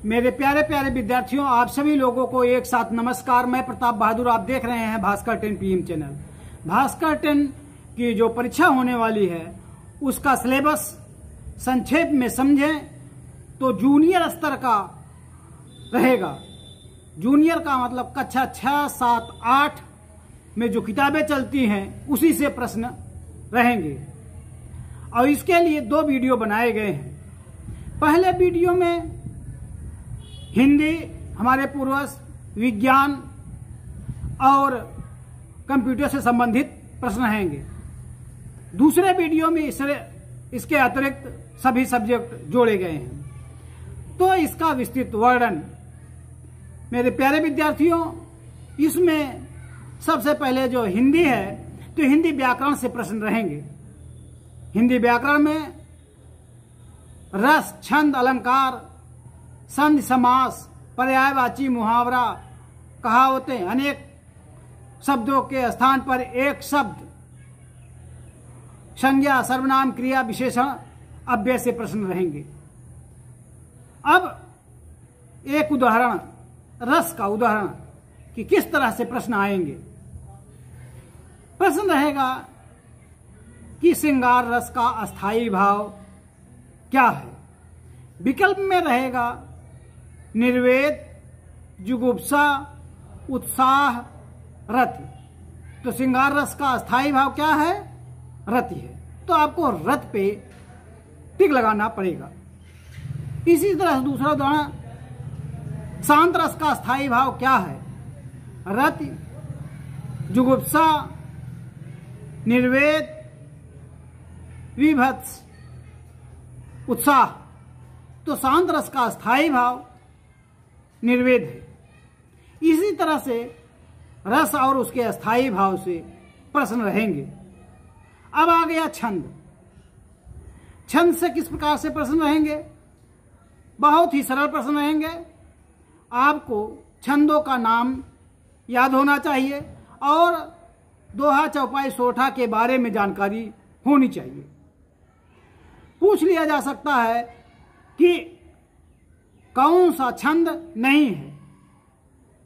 मेरे प्यारे प्यारे विद्यार्थियों, आप सभी लोगों को एक साथ नमस्कार। मैं प्रताप बहादुर, आप देख रहे हैं भास्कर 10 PM चैनल। भास्कर 10 की जो परीक्षा होने वाली है उसका सिलेबस संक्षेप में समझें तो जूनियर स्तर का रहेगा। जूनियर का मतलब कक्षा 6, 7, 8 में जो किताबें चलती हैं उसी से प्रश्न रहेंगे और इसके लिए 2 वीडियो बनाए गए हैं। पहले वीडियो में हिंदी, हमारे पूर्वज, विज्ञान और कंप्यूटर से संबंधित प्रश्न रहेंगे। दूसरे वीडियो में इसके अतिरिक्त सभी सब्जेक्ट जोड़े गए हैं। तो इसका विस्तृत वर्णन मेरे प्यारे विद्यार्थियों, इसमें सबसे पहले जो हिंदी है तो हिंदी व्याकरण से प्रश्न रहेंगे। हिंदी व्याकरण में रस, छंद, अलंकार, संधि, समास, पर्यायवाची, मुहावरा, कहावतें, अनेक शब्दों के स्थान पर एक शब्द, संज्ञा, सर्वनाम, क्रिया, विशेषण, अव्यय से प्रश्न रहेंगे। अब एक उदाहरण, रस का उदाहरण कि किस तरह से प्रश्न आएंगे। प्रश्न रहेगा कि श्रृंगार रस का अस्थायी भाव क्या है। विकल्प में रहेगा निर्वेद, जुगुप्सा, उत्साह, रति। तो श्रृंगार रस का अस्थायी भाव क्या है? रति है। तो आपको रत पे टिक लगाना पड़ेगा। इसी तरह दूसरा उदाहरण, शांत रस का अस्थायी भाव क्या है? रति, जुगुप्सा, निर्वेद, विभत्स, उत्साह। तो शांत रस का अस्थायी भाव निर्वेद है। इसी तरह से रस और उसके अस्थायी भाव से प्रश्न रहेंगे। अब आ गया छंद। छंद से किस प्रकार से प्रश्न रहेंगे? बहुत ही सरल प्रश्न रहेंगे। आपको छंदों का नाम याद होना चाहिए और दोहा, चौपाई, सोठा के बारे में जानकारी होनी चाहिए। पूछ लिया जा सकता है कि कौन सा छंद नहीं है?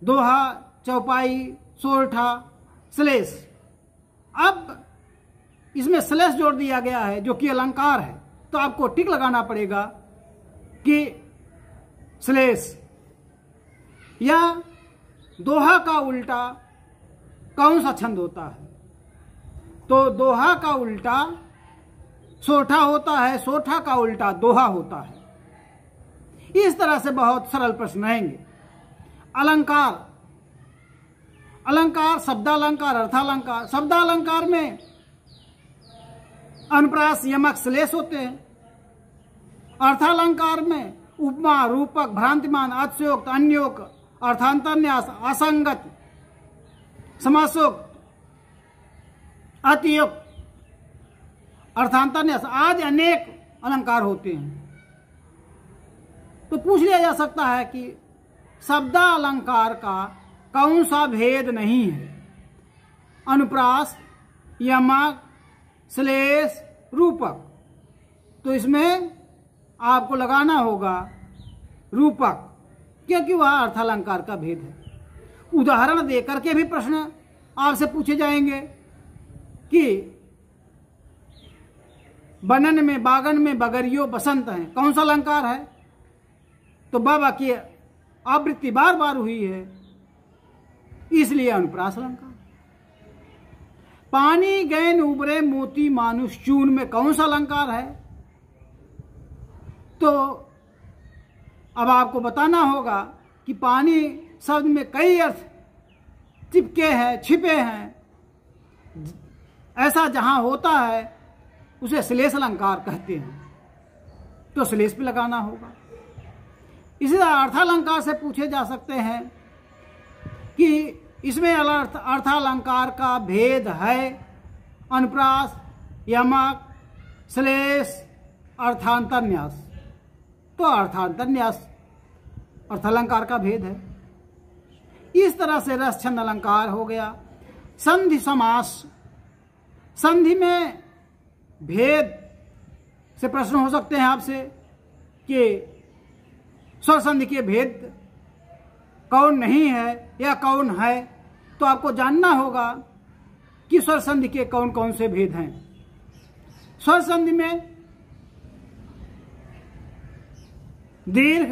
दोहा, चौपाई, सोरठा, श्लेष। अब इसमें श्लेष जोड़ दिया गया है जो कि अलंकार है, तो आपको टिक लगाना पड़ेगा कि श्लेष। या दोहा का उल्टा कौन सा छंद होता है? तो दोहा का उल्टा सोठा होता है, सोठा का उल्टा दोहा होता है। इस तरह से बहुत सरल प्रश्न रहेंगे। अलंकार, अलंकार, शब्दालंकार, अर्थालंकार। शब्दालंकार में अनुप्रास, यमक, श्लेष होते हैं। अर्थालंकार में उपमा, रूपक, भ्रांतिमान, अतिशयोक्त, अन्योक्त, अर्थांतरन्यास, असंगत, समासोक्त, अतियुक्त, अर्थांतरन्यास आदि अनेक अलंकार होते हैं। तो पूछ लिया जा सकता है कि शब्दालंकार का कौन सा भेद नहीं है? अनुप्रास, यमक, श्लेष, रूपक। तो इसमें आपको लगाना होगा रूपक, क्योंकि वह अर्थालंकार का भेद है। उदाहरण देकर के भी प्रश्न आपसे पूछे जाएंगे कि बनन में, बागन में, बगरियो, बसंत है, कौन सा अलंकार है? तो बाबा की आवृत्ति बार बार हुई है, इसलिए अनुप्रास अलंकार। पानी गैन उबरे मोती मानुष चून में कौन सा अलंकार है? तो अब आपको बताना होगा कि पानी शब्द में कई अर्थ चिपके हैं, छिपे हैं। ऐसा जहां होता है उसे श्लेष अलंकार कहते हैं, तो श्लेष पे लगाना होगा। इसी तरह अर्थालंकार से पूछे जा सकते हैं कि इसमें अर्थालंकार का भेद है अनुप्रास, यमक, श्लेष, अर्थांतरन्यास। तो अर्थांतरन्यास अर्थालंकार का भेद है। इस तरह से रस, छंद, अलंकार हो गया। संधि, समास। संधि में भेद से प्रश्न हो सकते हैं आपसे कि स्वर संधि के भेद कौन नहीं है या कौन है, तो आपको जानना होगा कि स्वर संधि के कौन कौन से भेद हैं। स्वर संधि में दीर्घ,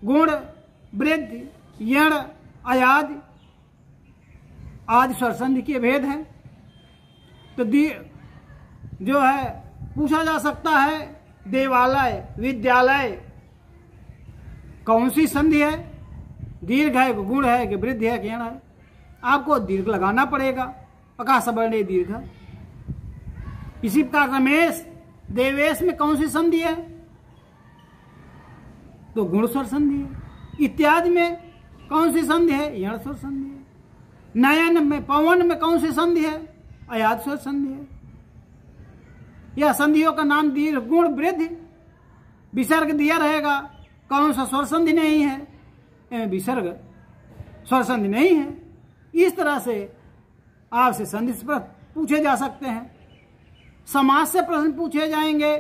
गुण, वृद्धि, यण, अयादि आदि स्वर संधि के भेद हैं। तो जो है पूछा जा सकता है देवालय, विद्यालय कौन सी संधि है, दीर्घ है, गुण है कि वृद्धि है कि यण है। आपको दीर्घ लगाना पड़ेगा, प्रकाश वर्ण दीर्घ। इसी प्रकार रमेश, देवेश में कौन सी संधि है, तो गुण स्वर संधि है। इत्यादि में कौन सी संधि है, यण स्वर संधि है। नयन में, पवन में कौन सी संधि है, अयाद स्वर संधि है। यह संधियों का नाम दीर्घ, गुण, वृद्धि। विसर्ग दिया रहेगा, कौन सा स्वर संधि नहीं है, विसर्ग स्वर संधि नहीं है। इस तरह से आपसे संधि से प्रश्न पूछे जा सकते हैं। समास से प्रश्न पूछे जाएंगे।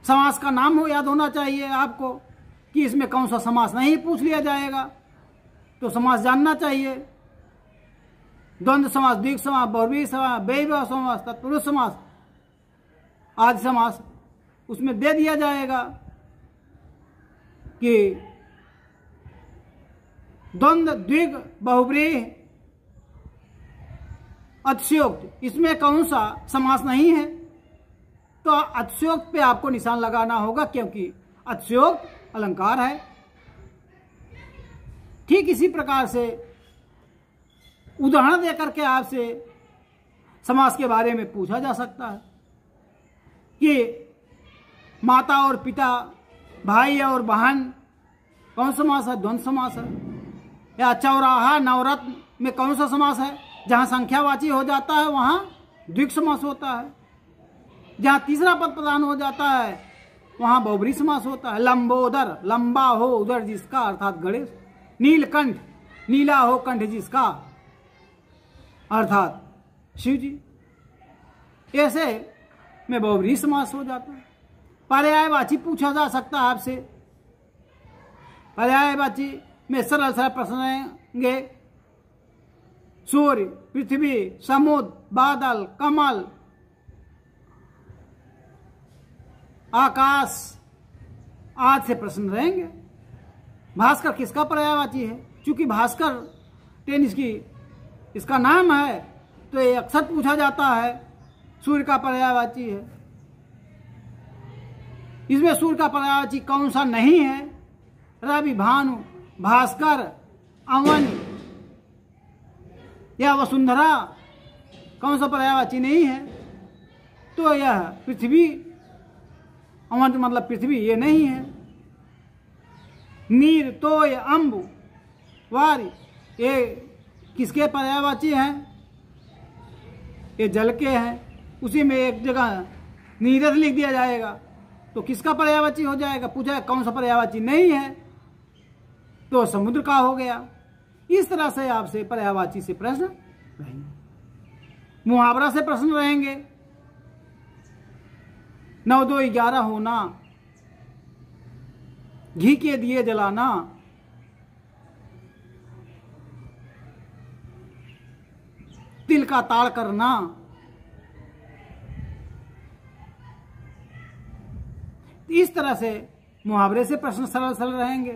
समास का नाम हो याद होना चाहिए आपको कि इसमें कौन सा समास नहीं पूछ लिया जाएगा, तो समास जानना चाहिए। द्वंद्व समास, द्विग समास, बहुव्रीहि समास, व्ययभाव समास, तत्पुरुष समास आदि समास उसमें दे दिया जाएगा कि द्वंद्व, द्विग, बहुव्रीहि, अतिशयोक्त इसमें कौन सा समास नहीं है, तो अतिशयोक्त पे आपको निशान लगाना होगा, क्योंकि अतिशयोक्त अलंकार है। ठीक इसी प्रकार से उदाहरण देकर के आपसे समास के बारे में पूछा जा सकता है कि माता और पिता, भाई और बहन कौन सा समास है, द्वंद्व समास है। या चौराहा, नवरत्न में कौन सा समास है, जहां संख्यावाची हो जाता है वहां द्विग समास होता है। जहां तीसरा पद प्रदान हो जाता है वहां बहुव्रीहि समास होता है। लंबोदर, लंबा हो उदर जिसका, अर्थात गणेश। नीलकंठ, नीला हो कंठ जिसका, अर्थात शिव जी। ऐसे में बहुव्रीहि समास हो जाता है। पर्यायवाची पूछा जा सकता है आपसे। पर्यायवाची में सरल सरल प्रश्न रहेंगे। सूर्य, पृथ्वी, समुद्र, बादल, कमल, आकाश आदि से प्रश्न रहेंगे। भास्कर किसका पर्यायवाची है, चूंकि भास्कर टेनिस की इसका नाम है तो ये अक्सर पूछा जाता है। सूर्य का पर्यायवाची है। इसमें सूर्य का पर्यायवाची कौन सा नहीं है, रवि, भानु, भास्कर, अवन या वसुंधरा कौन सा पर्यायवाची नहीं है, तो यह पृथ्वी, अवन मतलब पृथ्वी, ये नहीं है। नीर, तोय, अम्बु, वारी ये किसके पर्यायवाची हैं, ये जल के हैं। उसी में एक जगह नीरस लिख दिया जाएगा तो किसका पर्यायवाची हो जाएगा, पूछा कौन सा पर्यायवाची नहीं है, तो समुद्र का हो गया। इस तरह से आपसे पर्यायवाची से प्रश्न रहेंगे। मुहावरा से प्रश्न रहेंगे। 9 2 11 होना, घी के दिए जलाना, तिल का ताड़ करना, इस तरह से मुहावरे से प्रश्न सरल सरल रहेंगे।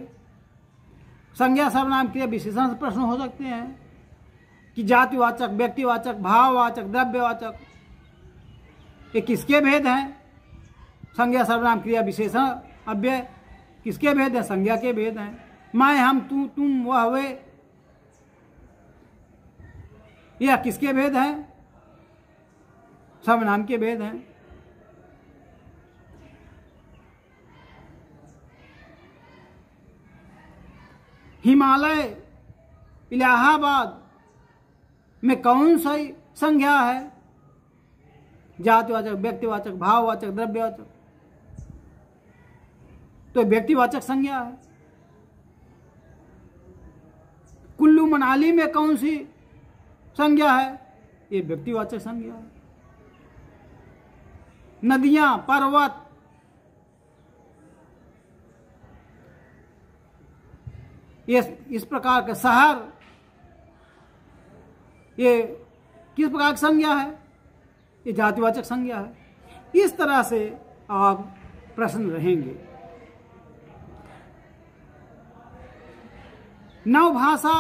संज्ञा, सर्वनाम, क्रिया, विशेषण से प्रश्न हो सकते हैं कि जातिवाचक, व्यक्तिवाचक, भाववाचक, द्रव्यवाचक ये किसके भेद हैं। संज्ञा, सर्वनाम, क्रिया, विशेषण, अव्यय किसके भेद हैं, संज्ञा के भेद हैं। मैं, हम, तू, तुम, वह, वे यह किसके भेद हैं, सर्वनाम के भेद हैं। हिमालय, इलाहाबाद में कौन सी संज्ञा है, जातिवाचक, व्यक्तिवाचक, भाववाचक, द्रव्यवाचक, तो व्यक्तिवाचक संज्ञा है। कुल्लू मनाली में कौन सी संज्ञा है, ये व्यक्तिवाचक संज्ञा है। नदियां, पर्वत इस प्रकार का शहर, ये किस प्रकार की संज्ञा है? ये जातिवाचक संज्ञा है। इस तरह से आप प्रश्न रहेंगे। नवभाषा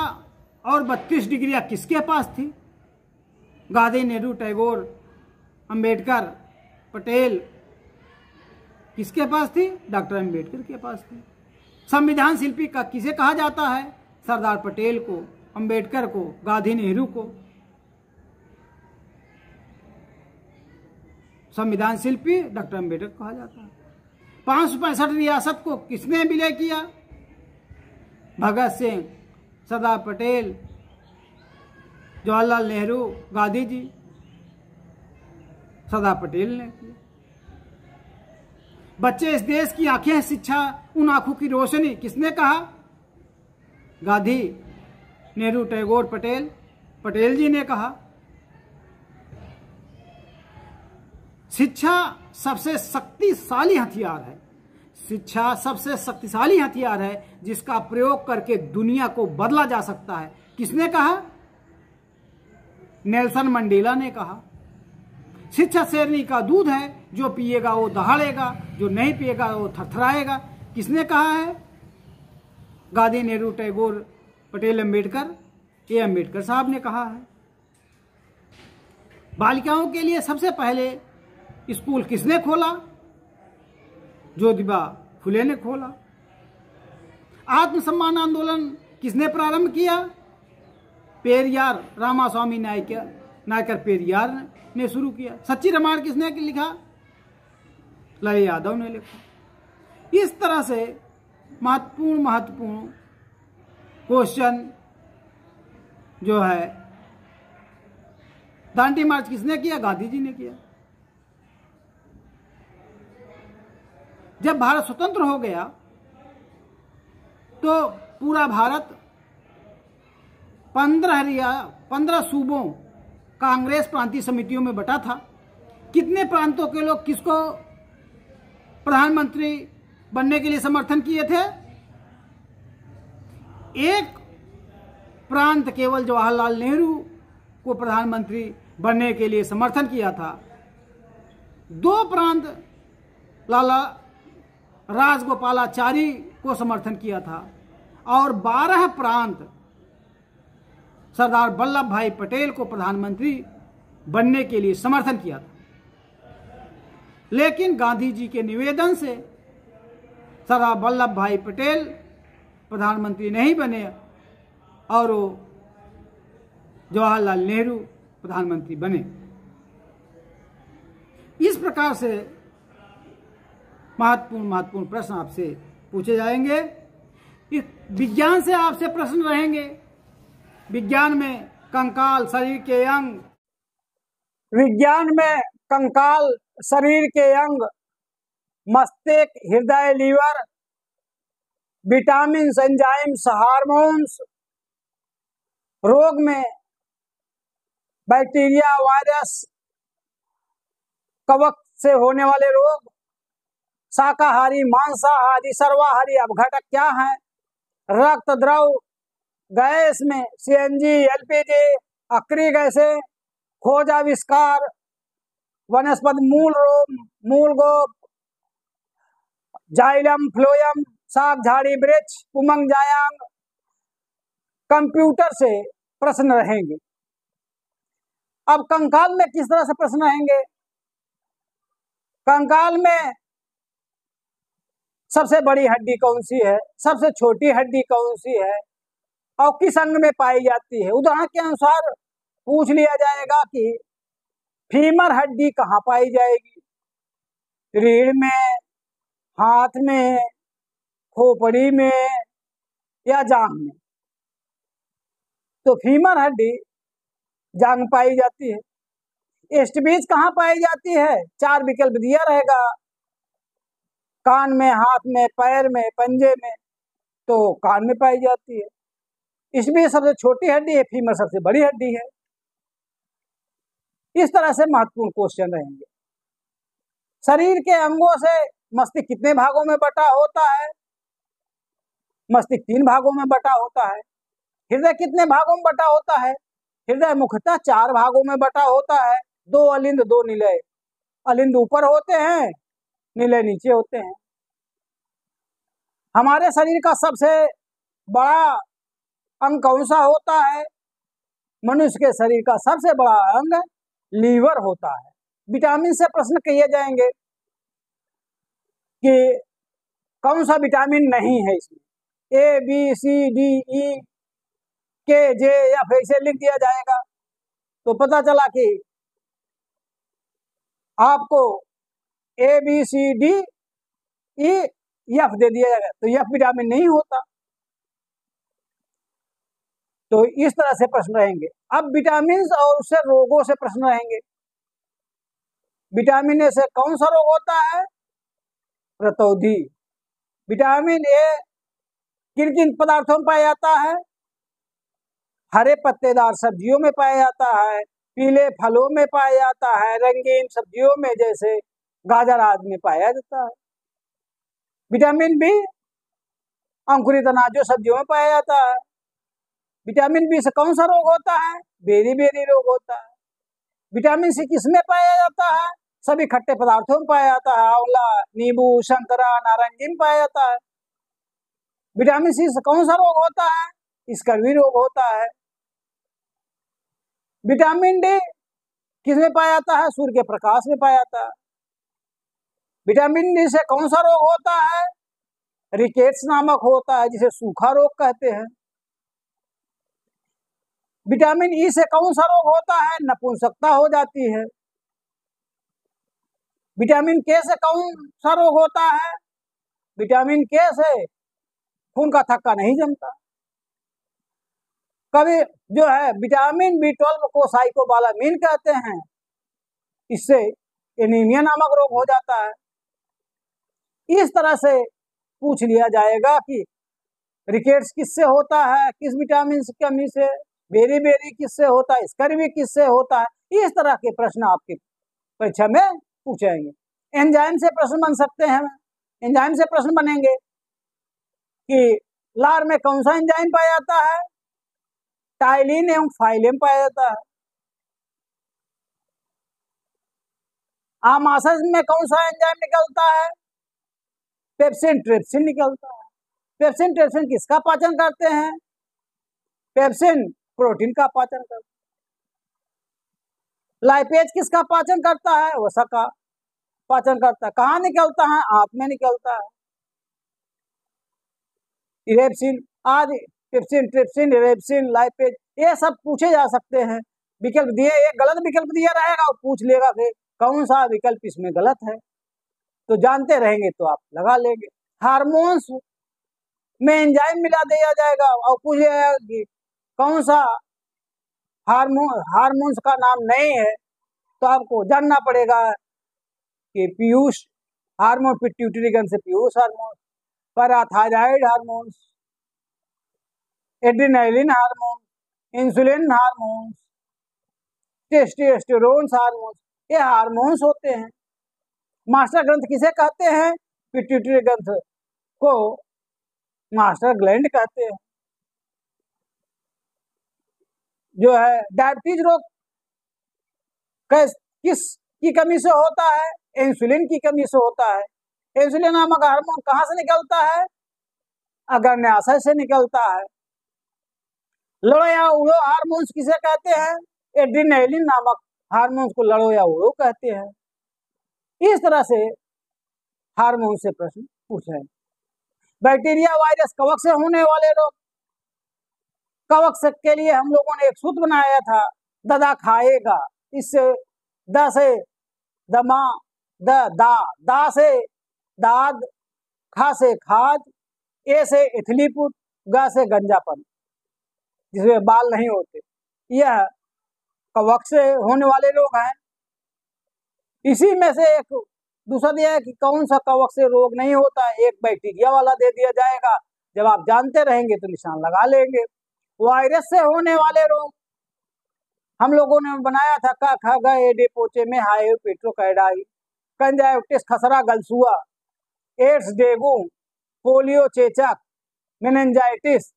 और 32 डिग्रियां किसके पास थी? गांधी, नेहरू, टैगोर, अंबेडकर, पटेल किसके पास थी? डॉक्टर अंबेडकर के पास थी। संविधान शिल्पी का किसे कहा जाता है? सरदार पटेल को, अंबेडकर को, गांधी, नेहरू को। संविधान शिल्पी डॉक्टर अंबेडकर कहा जाता है। 565 रियासत को किसने विलय किया? भगत सिंह, सरदार पटेल, जवाहरलाल नेहरू, गांधी जी। सरदार पटेल ने किया। बच्चे इस देश की आंखें हैं, शिक्षा उन आंखों की रोशनी किसने कहा? गांधी, नेहरू, टैगोर, पटेल, पटेल जी ने कहा। शिक्षा सबसे शक्तिशाली हथियार है। शिक्षा सबसे शक्तिशाली हथियार है जिसका प्रयोग करके दुनिया को बदला जा सकता है। किसने कहा? नेल्सन मंडेला ने कहा। शिक्षा शेरनी का दूध है, जो पिएगा वो दहाड़ेगा, जो नहीं पिएगा वो थरथराएगा। किसने कहा है? गांधी, नेहरू, टैगोर, पटेल, अंबेडकर। ये अंबेडकर साहब ने कहा है। बालिकाओं के लिए सबसे पहले स्कूल किसने खोला? ज्योतिबा फुले ने खोला। आत्मसम्मान आंदोलन किसने प्रारंभ किया? पेरियार, रामास्वामी नायकर पेरियार ने शुरू किया। सच्ची रामायण किसने लिखा? लाल यादव ने लिखा। इस तरह से महत्वपूर्ण क्वेश्चन जो है, दांडी मार्च किसने किया? गांधी जी ने किया। जब भारत स्वतंत्र हो गया तो पूरा भारत 15 सूबों कांग्रेस प्रांतीय समितियों में बटा था। कितने प्रांतों के लोग किसको प्रधानमंत्री बनने के लिए समर्थन किए थे? एक प्रांत केवल जवाहरलाल नेहरू को प्रधानमंत्री बनने के लिए समर्थन किया था। 2 प्रांत लाला राजगोपालाचारी को समर्थन किया था और 12 प्रांत सरदार वल्लभ भाई पटेल को प्रधानमंत्री बनने के लिए समर्थन किया था। लेकिन गांधी जी के निवेदन से सरदार वल्लभ भाई पटेल प्रधानमंत्री नहीं बने और वो जवाहरलाल नेहरू प्रधानमंत्री बने। इस प्रकार से महत्वपूर्ण प्रश्न आपसे पूछे जाएंगे। इस विज्ञान से आपसे प्रश्न रहेंगे। विज्ञान में कंकाल, शरीर के अंग, विज्ञान में कंकाल, शरीर के अंग, मस्तिष्क, हृदय, लीवर, विटामिन, एंजाइम्स, हार्मोन्स, रोग में बैक्टीरिया, वायरस, कवक से होने वाले रोग, शाकाहारी, मांसाहारी, सर्वाहारी अपघटक क्या है, रक्त द्रव, गैस में सीएनजी, एलपीजी, अक्रिय गैसें, खोज आविष्कार, वनस्पति मूल गोप, जाइलम, फ्लोयम, शाक झाड़ी वृक्ष, उमंग जायांग। कंप्यूटर से प्रश्न रहेंगे। अब कंकाल में किस तरह से प्रश्न रहेंगे? कंकाल में सबसे बड़ी हड्डी कौन सी है, सबसे छोटी हड्डी कौन सी है और किस अंग में पाई जाती है? उदाहरण के अनुसार पूछ लिया जाएगा कि फीमर हड्डी कहाँ पाई जाएगी? रीढ़ में, हाथ में, खोपड़ी में या जांघ में? तो फीमर हड्डी जांघ में पाई जाती है। एस्टबीज कहाँ पाई जाती है? 4 विकल्प दिया रहेगा, कान में, हाथ में, पैर में, पंजे में। तो कान में पाई जाती है। इसमें सबसे छोटी हड्डी है, फीमर सबसे बड़ी हड्डी है। इस तरह से महत्वपूर्ण क्वेश्चन रहेंगे। शरीर के अंगों से मस्तिष्क कितने भागों में बटा होता है? मस्तिष्क 3 भागों में बटा होता है। हृदय कितने भागों में बटा होता है? हृदय मुख्यतः 4 भागों में बटा होता है। 2 अलिंद 2 निलय। अलिंद ऊपर होते हैं, निलय नीचे होते हैं। हमारे शरीर का सबसे बड़ा अंग कौन सा होता है? मनुष्य के शरीर का सबसे बड़ा अंग लीवर होता है। विटामिन से प्रश्न किए जाएंगे कि कौन सा विटामिन नहीं है इसमें, ए बी सी डी ई के जे या फिर से लिख दिया जाएगा तो पता चला कि आपको A B C D E F दे दिया जाएगा तो एफ विटामिन नहीं होता। तो इस तरह से प्रश्न रहेंगे। अब विटामिन और उससे रोगों से प्रश्न रहेंगे। विटामिन ए से कौन सा रोग होता है? रतौंधी। विटामिन ए किन किन पदार्थों में पाया जाता है? हरे पत्तेदार सब्जियों में पाया जाता है, पीले फलों में पाया जाता है, रंगीन सब्जियों में जैसे गाजर आदि में पाया जाता है। विटामिन बी अंकुरित अनाजों सब्जियों में पाया जाता है। विटामिन बी से कौन सा रोग होता है? बेरी बेरी रोग होता है। विटामिन सी किसमें पाया जाता है? सभी खट्टे पदार्थों में पाया जाता है, आंवला, नींबू, संतरा, नारंगी में पाया जाता है। विटामिन सी से कौन सा रोग होता है? स्कर्वी रोग होता है। विटामिन डी किसमें पाया जाता है? सूर्य के प्रकाश में पाया जाता है। विटामिन डी से कौन सा रोग होता है? रिकेट्स नामक होता है, जिसे सूखा रोग कहते हैं। विटामिन ई से कौन सा रोग होता है? नपुंसकता हो जाती है। विटामिन के से कौन सा रोग होता है? विटामिन के से खून का थक्का नहीं जमता। कभी जो है विटामिन बी12 को साइकोबालामिन कहते हैं, इससे एनीमिया नामक रोग हो जाता है। इस तरह से पूछ लिया जाएगा कि रिकेट्स किससे होता है, किस विटामिन की कमी से, बेरी बेरी किससे होता है, स्कर्वी किससे होता है। इस तरह के प्रश्न आपकी परीक्षा में पूछेंगे। एंजाइम से प्रश्न बन सकते हैं। एंजाइम से प्रश्न बनेंगे कि लार में कौन सा एंजाइम पाया जाता है? टाइलिन एवं फाइलेम पाया जाता है। आमाशय में कौन सा एंजाइम निकलता है? पेप्सिन ट्रिप्सिन निकलता है। पेप्सिन ट्रिप्सिन किसका पाचन करते हैं? पेप्सिन प्रोटीन का पाचन करता है। लाइपेज किसका पाचन करता है? वसा का पाचन करता है। कहाँ निकलता है? आंत में निकलता है। इरेप्सिन आदि, पेप्सिन ट्रिप्सिन, इरेप्सिन, लाइपेज, ये सब पूछे जा सकते हैं। विकल्प दिए, एक गलत विकल्प दिया रहेगा और पूछ लेगा कि कौन सा विकल्प इसमें गलत है, तो जानते रहेंगे तो आप लगा लेंगे। हार्मोन्स में एंजाइम मिला दिया जाएगा और पूछेगा कि कौन सा हार्मोन्स का नाम नहीं है, तो आपको जानना पड़ेगा कि पीयूष हार्मोन, पिट्यूटरी ग्रंथि से Piyush hormone, parathyroid hormones, adrenaline hormone, insulin hormones, testosterone hormones, ये हार्मोन्स होते हैं। मास्टर ग्रंथ किसे कहते हैं? पिट्यूटरी ग्रंथ को मास्टर ग्लैंड कहते हैं। जो है डायबिटीज रोग किस की कमी से होता है? इंसुलिन की कमी से होता है। इंसुलिन नामक हार्मोन कहाँ से निकलता है? अग्न्याशय से निकलता है। लड़ो या उड़ो हार्मोन्स किसे कहते हैं? एड्रेनालिन नामक हार्मोन्स को लड़ो या उड़ो कहते हैं। इस तरह से हार्मोन से प्रश्न पूछे। बैक्टीरिया, वायरस, कवक से होने वाले रोग। कवक से के लिए हम लोगों ने एक सूत्र बनाया था, ददा खाएगा। इससे द से दमा, दा से दाद, खा से खाद, ए से इथलीपुट, ग से गंजापन, जिसमें बाल नहीं होते। यह कवक से होने वाले रोग हैं। इसी में से एक दूसरा दिया है कि कौन सा कवक से रोग नहीं होता है, एक बैक्टीरिया वाला दे दिया जाएगा। जब आप जानते रहेंगे तो निशान लगा लेंगे। वायरस से होने वाले रोग हम लोगों ने बनाया था, का खा गए एडे पोचे में हाय पेट्रोकाइडाई, कंजाइटिस, खसरा, गलसुआ, एड्स, डेंगू, पोलियो, चेचक, मेनिंजाइटिस,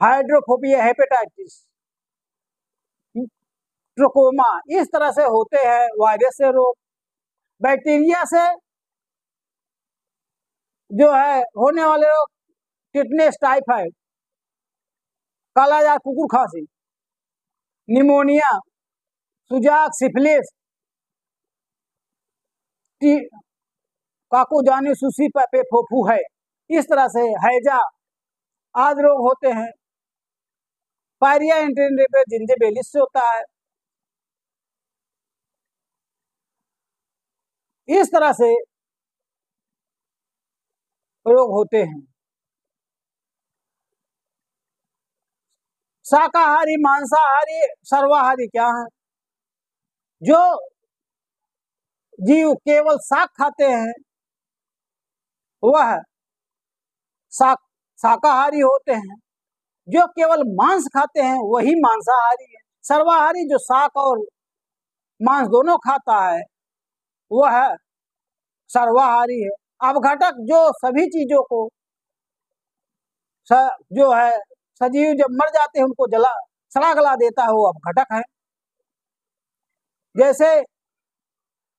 हाइड्रोफोबिया, हेपेटाइटिस, ट्रोकोमा, इस तरह से होते हैं वायरस से रोग। बैक्टीरिया से जो है होने वाले रोग टिटनेस, टाइफाइड, कालाजार, कुकुर खांसी, निमोनिया, सुजाक, सिफिलिस, काकोजानी, सुसी, पेपे, फोफू है, इस तरह से हैजा आदि रोग होते हैं। पायरिया इंटरनेपे जिंजिबिलिस से होता है। इस तरह से रोग होते हैं। शाकाहारी, मांसाहारी, सर्वाहारी क्या है? जो जीव केवल शाक खाते हैं वह शाकाहारी होते हैं। जो केवल मांस खाते हैं वही मांसाहारी है। सर्वाहारी जो शाक और मांस दोनों खाता है वह सर्वाहारी है। अपघटक जो सभी चीजों को जो है सजीव जब मर जाते हैं उनको सड़ा गला देता है, वो अपघटक है। जैसे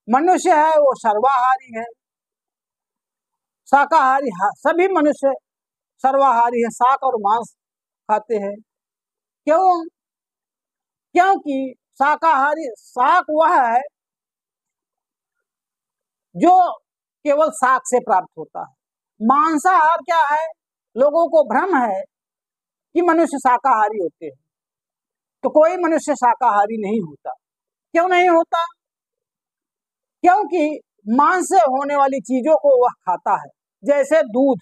मनुष्य है वो सर्वाहारी है, शाकाहारी, सभी मनुष्य सर्वाहारी है, शाक और मांस खाते हैं। क्यों? क्योंकि शाकाहारी, शाक वह है जो केवल शाक से प्राप्त होता है। मांसाहार क्या है? लोगों को भ्रम है कि मनुष्य शाकाहारी होते हैं, तो कोई मनुष्य शाकाहारी नहीं होता। क्यों नहीं होता? क्योंकि मांस से होने वाली चीजों को वह खाता है। जैसे दूध,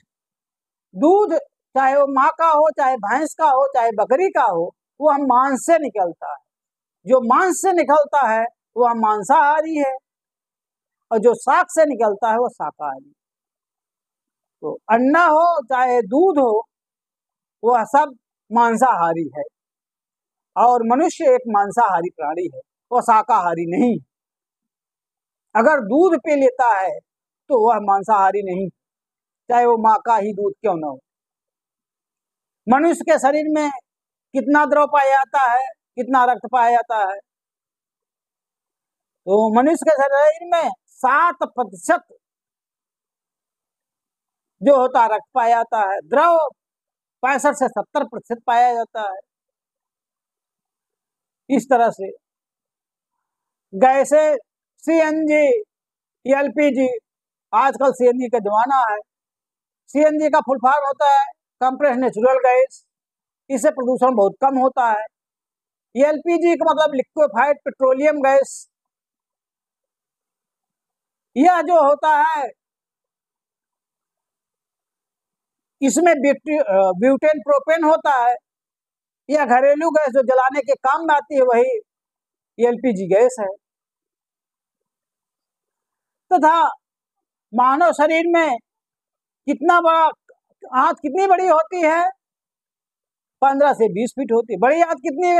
दूध चाहे वो माँ का हो, चाहे भैंस का हो, चाहे बकरी का हो, वह मांस से निकलता है। जो मांस से निकलता है वह मांसाहारी है और जो शाक से निकलता है वह शाकाहारी। तो अंडा हो चाहे दूध हो वह सब मांसाहारी है और मनुष्य एक मांसाहारी प्राणी है, वह शाकाहारी नहीं। अगर दूध पी लेता है तो वह मांसाहारी नहीं, चाहे वो माँ का ही दूध क्यों न हो। मनुष्य के शरीर में कितना द्रव पाया जाता है, कितना रक्त पाया जाता है? तो मनुष्य के शरीर में 7% जो होता है रक्त पाया जाता है, द्रव 65 से 70% पाया जाता है। इस तरह से गैसे सीएनजी, एलपीजी, आजकल सीएनजी का जमाना है। सीएनजी का फुल फॉर्म होता है कंप्रेस्ड नेचुरल गैस, इससे प्रदूषण बहुत कम होता है। एलपीजी का मतलब लिक्विफाइड पेट्रोलियम गैस, यह जो होता है इसमें ब्यूटेन प्रोपेन होता है। यह घरेलू गैस जो जलाने के काम में आती है वही एलपीजी गैस है। तथा मानव शरीर में कितना बड़ा आंत कितनी बड़ी होती है? 15 से 20 फीट होती है। बड़ी आंत कितनी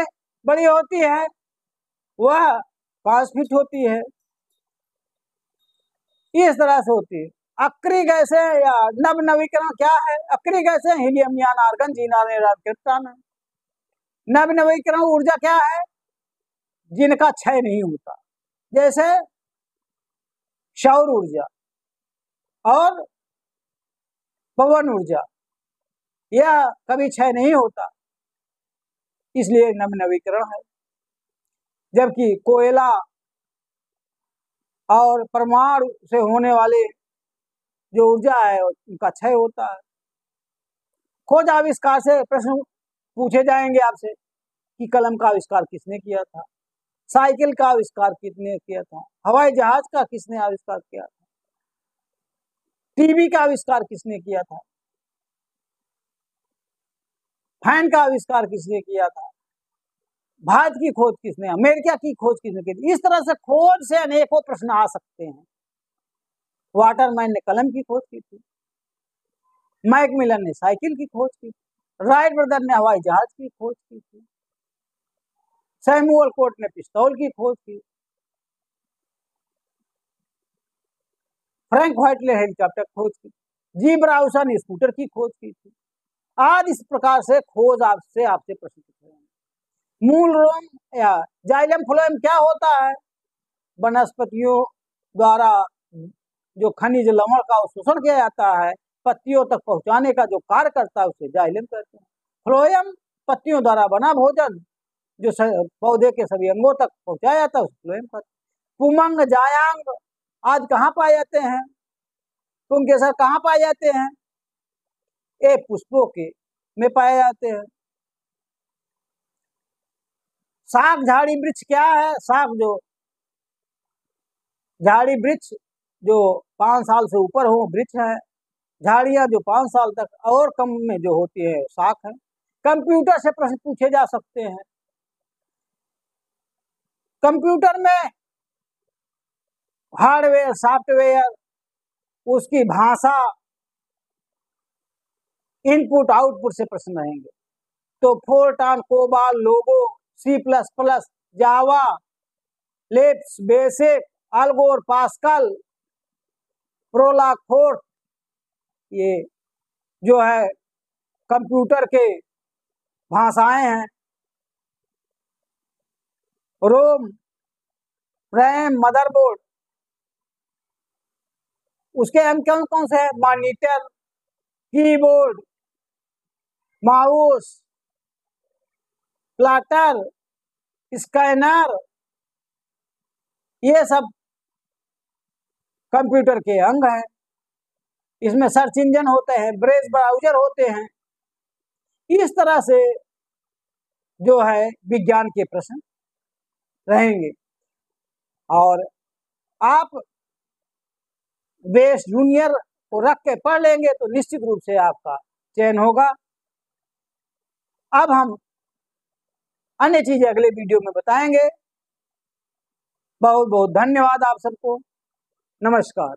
बड़ी होती है? वह 5 फीट होती है। इस तरह से होती है। अक्रिय गैसें या नव नवीकरण क्या है? अक्रिय गैसें helium, neon, argon, xenon, krypton है। नव नवीकरण ऊर्जा क्या है? जिनका क्षय नहीं होता, जैसे सौर ऊर्जा और पवन ऊर्जा, यह कभी क्षय नहीं होता, इसलिए नव नवीकरण है। जबकि कोयला और परमाणु से होने वाले जो ऊर्जा है उनका क्षय होता है। खोज आविष्कार से प्रश्न पूछे जाएंगे आपसे कि कलम का आविष्कार किसने किया था, साइकिल का आविष्कार किसने किया था, हवाई जहाज का किसने आविष्कार किया था, टीवी का आविष्कार किसने किया था, फैन का आविष्कार किसने किया था, भारत की खोज किसने, अमेरिका की खोज किसने की थी। इस तरह से खोज से अनेकों प्रश्न आ सकते हैं। वाटरमैन ने कलम की खोज की थी, मैकमिलन ने साइकिल की खोज की थी, राइट ब्रदर ने हवाई जहाज की खोज की थी, सैमुअल कोर्ट ने पिस्तौल की खोज की, फ्रैंक व्हाइट ने हेलीकॉप्टर खोज की, जी ब्राउसन ने स्कूटर की खोज की थी। आज इस प्रकार से खोज आपसे प्रश्न पूछ रहे हैं। मूल रोम या जाइलम फ्लोएम क्या होता है? वनस्पतियों द्वारा जो खनिज लवण का शोषण किया जाता है, पत्तियों तक पहुंचाने का जो कार्य करता है उसे जाइलम कहते हैं। फ्लोएम पत्तियों द्वारा बना भोजन जो पौधे के सभी अंगों तक पहुंचाया जाता है उसे फ्लोएम कहते हैं। पुमंग जायांग आज कहाँ पाए जाते हैं? पुंकेसर कहाँ पाए जाते हैं? ये पुष्पों के में पाए जाते हैं। शाक झाड़ी वृक्ष क्या है? शाक जो झाड़ी वृक्ष जो 5 साल से ऊपर हो वृक्ष है। झाड़ियां जो 5 साल तक और कम में जो होती है शाक है। कंप्यूटर से प्रश्न पूछे जा सकते हैं। कंप्यूटर में हार्डवेयर सॉफ्टवेयर उसकी भाषा इनपुट आउटपुट से प्रश्न रहेंगे। तो फोर्टान, कोबाल, लोगो, C++, जावा, लेप्स, बेसिक, अल्गोर, पास्कल, प्रोलाग, फोर्ट, ये जो है कंप्यूटर के भाषाएं हैं। रोम, रैम, मदरबोर्ड, उसके हम कौन कौन से हैं? Monitor, keyboard, mouse, plotter, scanner, ये सब कंप्यूटर के अंग हैं। इसमें सर्च इंजन होते हैं, ब्रेस ब्राउजर होते हैं। इस तरह से जो है विज्ञान के प्रश्न रहेंगे और आप बेस जूनियर को रख के पढ़ लेंगे तो निश्चित रूप से आपका चयन होगा। अब हम अन्य चीजें अगले वीडियो में बताएंगे। बहुत बहुत धन्यवाद आप सबको। नमस्कार।